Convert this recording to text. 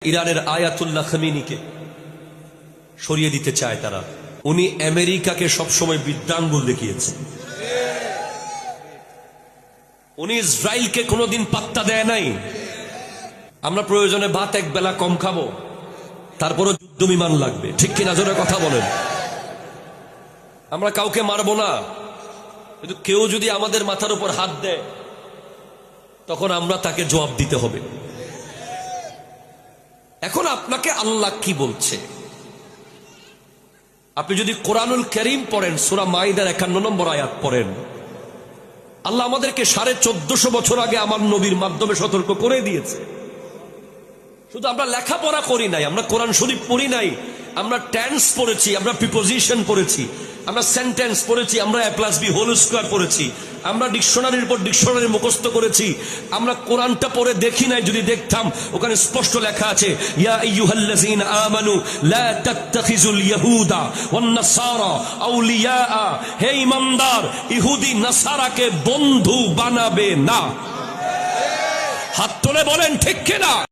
ইরানের আয়াতুল্লাহ খামেনিকে সরিয়ে দিতে চায় তারা। উনি আমেরিকাকে সবসময় বিদ্যাঙ্গুল দেখিয়েছে। উনি ইসরায়েলকে কোনোদিন পাত্তা দেয় নাই। আমরা প্রয়োজনে ভাত এক বেলা কম খাবো, তারপরও যুদ্ধ বিমান লাগবে, ঠিক কিনা? জোরে কথা বলেন। আমরা কাউকে মারবো না, কিন্তু কেউ যদি আমাদের মাথার উপর হাত দেয় তখন আমরা তাকে জবাব দিতে হবে। এখন আপনাকে আল্লাহ কি বলছে? আপনি যদি কোরআনুল কারীম পড়েন, সূরা মাইদার 51 নম্বর আয়াত পড়েন, আল্লাহ আমাদেরকে 1450 বছর আগে আমার নবীর মাধ্যমে সতর্ক করে দিয়েছে। শুধু আমরা লেখাপড়া করি নাই, আমরা কোরআন শরীফ পড়ি নাই, আমরা টেন্স পড়েছি, আমরা প্রিপোজিশন পড়েছি, আমরা সেন্টেন্স পড়েছি, আমরা a+b হোল স্কয়ার পড়েছি, আমরা ডিকশনারির উপর ডিকশনারি মুখস্থ করেছি। আমরা কোরআনটা পড়ে দেখি নাই, যদি দেখতাম ওখানে স্পষ্ট লেখা আছে, ইয়া আইয়ুহাল্লাযীনা আমানু লা তাত্তাখিজুল ইয়াহুদা ওয়ান নাসারা আউলিয়া, হে ঈমানদার, ইহুদি নাসারাকে বন্ধু বানাবে না। হাত তুলে বলেন ঠিক কিনা?